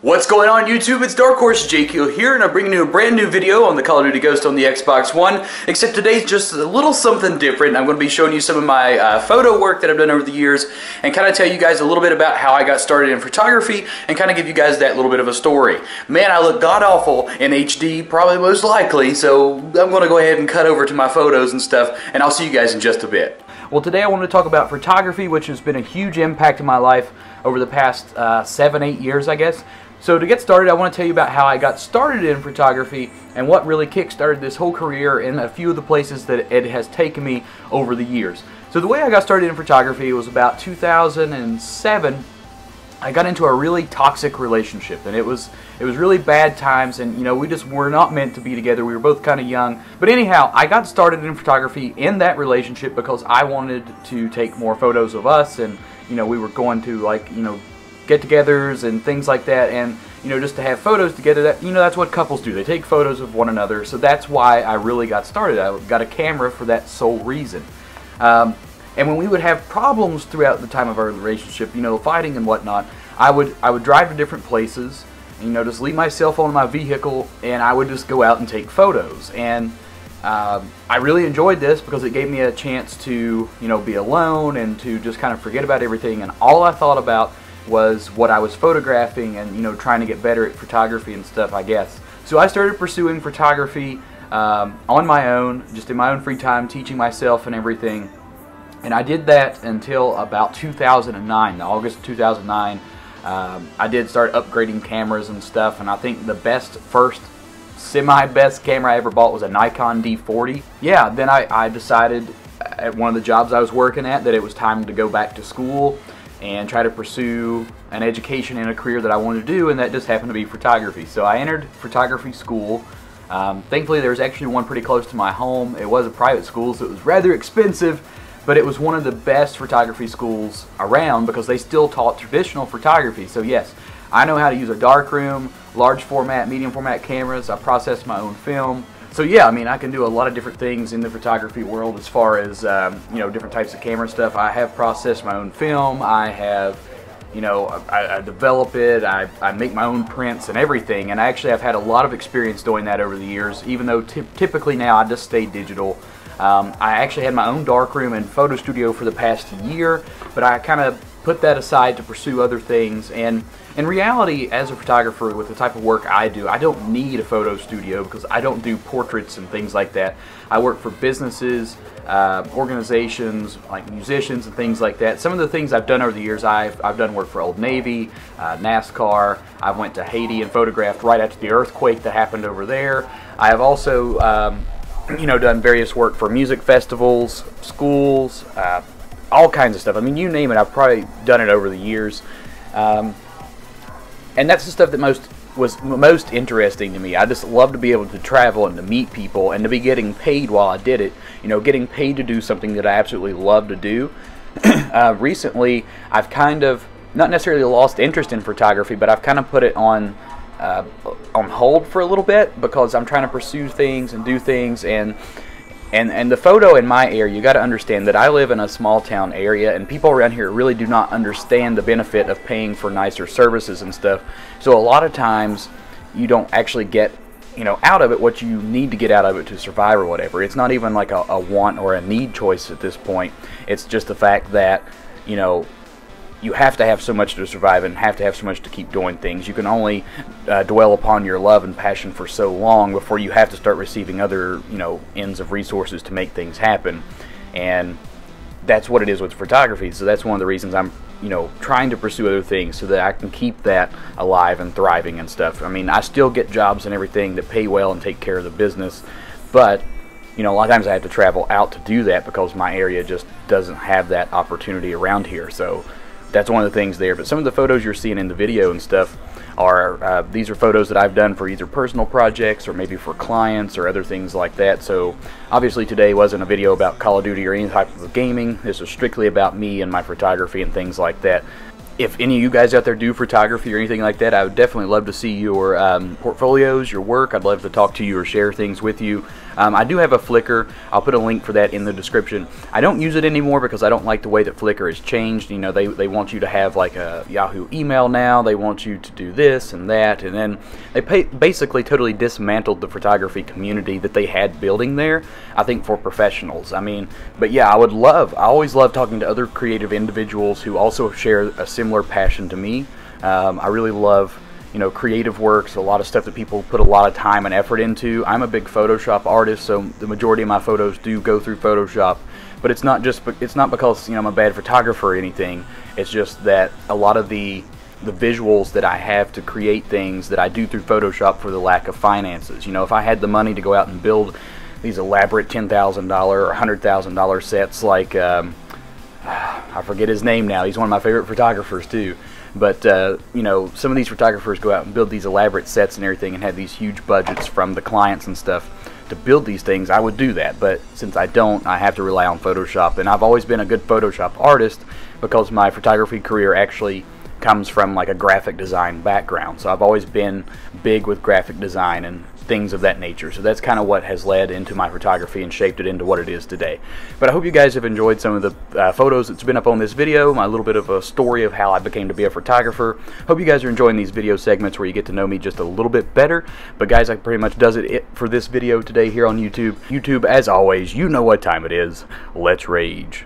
What's going on YouTube? It's Dark Horse Jake here, and I'm bringing you a brand new video on the Call of Duty Ghost on the Xbox One, except today's just a little something different. I'm going to be showing you some of my photo work that I've done over the years, and kind of tell you guys a little bit about how I got started in photography, and kind of give you guys that little bit of a story. Man, I look god-awful in HD, probably most likely, so I'm going to go ahead and cut over to my photos and stuff, and I'll see you guys in just a bit. Well, today I want to talk about photography, which has been a huge impact in my life over the past 7-8 years, I guess. So to get started, I want to tell you about how I got started in photography and what really kick-started this whole career in a few of the places that it has taken me over the years. So the way I got started in photography was about 2007. I got into a really toxic relationship, and it was really bad times, and you know, we just were not meant to be together. We were both kind of young. But anyhow, I got started in photography in that relationship because I wanted to take more photos of us, and you know, we were going to, like, you know, get-togethers and things like that, and you know, just to have photos together. That, you know, that's what couples do. They take photos of one another. So that's why I really got started. I got a camera for that sole reason. And when we would have problems throughout the time of our relationship, you know, fighting and whatnot, I would drive to different places, and, you know, just leave my cell phone in my vehicle, and I would just go out and take photos. And I really enjoyed this because it gave me a chance to, you know, be alone and to just kind of forget about everything, and all I thought about was what I was photographing and, you know, trying to get better at photography and stuff, I guess. So I started pursuing photography on my own, just in my own free time, teaching myself and everything. And I did that until about 2009, August of 2009. I did start upgrading cameras and stuff, and I think the first semi-best camera I ever bought was a Nikon D40. Yeah, then I decided at one of the jobs I was working at that it was time to go back to school and try to pursue an education and a career that I wanted to do, and that just happened to be photography. So I entered photography school. Thankfully there was actually one pretty close to my home. It was a private school, so it was rather expensive, but it was one of the best photography schools around because they still taught traditional photography. So yes, I know how to use a darkroom, large format, medium format cameras. I process my own film. So yeah, I mean, I can do a lot of different things in the photography world as far as, you know, different types of camera stuff. I have processed my own film. I have, you know, I develop it. I make my own prints and everything. And I actually have had a lot of experience doing that over the years, even though typically now I just stay digital. I actually had my own darkroom and photo studio for the past year, but I kind of put that aside to pursue other things. And in reality, as a photographer with the type of work I do, I don't need a photo studio because I don't do portraits and things like that. I work for businesses, organizations, like musicians and things like that. Some of the things I've done over the years, I've done work for Old Navy, NASCAR. I went to Haiti and photographed right after the earthquake that happened over there. I have also, you know, done various work for music festivals, schools, all kinds of stuff. I mean, you name it, I've probably done it over the years. And that's the stuff that was most interesting to me. I just love to be able to travel and to meet people and to be getting paid while I did it. You know, getting paid to do something that I absolutely love to do. Recently, I've kind of, not necessarily lost interest in photography, but I've kind of put it on hold for a little bit because I'm trying to pursue things and do things, and the photo in my area, you got to understand that I live in a small town area, and people around here really do not understand the benefit of paying for nicer services and stuff. So a lot of times you don't actually get, you know, out of it what you need to get out of it to survive or whatever. It's not even like a want or a need choice at this point. It's just the fact that, you know, you have to have so much to survive and have to have so much to keep doing things. You can only dwell upon your love and passion for so long before you have to start receiving other, you know, ends of resources to make things happen. And that's what it is with photography. So that's one of the reasons I'm, you know, trying to pursue other things so that I can keep that alive and thriving and stuff. I mean, I still get jobs and everything that pay well and take care of the business, but you know, a lot of times I have to travel out to do that because my area just doesn't have that opportunity around here. So that's one of the things there. But some of the photos you're seeing in the video and stuff are, these are photos that I've done for either personal projects or maybe for clients or other things like that. So obviously today wasn't a video about Call of Duty or any type of gaming. This is strictly about me and my photography and things like that. If any of you guys out there do photography or anything like that, I would definitely love to see your portfolios, your work. I'd love to talk to you or share things with you. I do have a Flickr. I'll put a link for that in the description. I don't use it anymore because I don't like the way that Flickr has changed. You know, they want you to have like a Yahoo email now. They want you to do this and that, and then they basically totally dismantled the photography community that they had building there, I think, for professionals. I mean, but yeah, I always love talking to other creative individuals who also share a similar passion to me. I really love, you know, creative works, a lot of stuff that people put a lot of time and effort into. I'm a big Photoshop artist, so the majority of my photos do go through Photoshop. But it's not because, you know, I'm a bad photographer or anything. It's just that a lot of the visuals that I have to create things that I do through Photoshop for the lack of finances. You know, if I had the money to go out and build these elaborate $10,000 or $100,000 sets like I forget his name now. He's one of my favorite photographers too. But, you know, some of these photographers go out and build these elaborate sets and everything and have these huge budgets from the clients and stuff to build these things. I would do that, but since I don't, I have to rely on Photoshop. And I've always been a good Photoshop artist because my photography career actually comes from like a graphic design background. So I've always been big with graphic design and things of that nature. So that's kind of what has led into my photography and shaped it into what it is today. But I hope you guys have enjoyed some of the photos that's been up on this video, my little bit of a story of how I became to be a photographer. Hope you guys are enjoying these video segments where you get to know me just a little bit better. But guys, that pretty much does it for this video today here on YouTube. YouTube, as always, you know what time it is. Let's rage.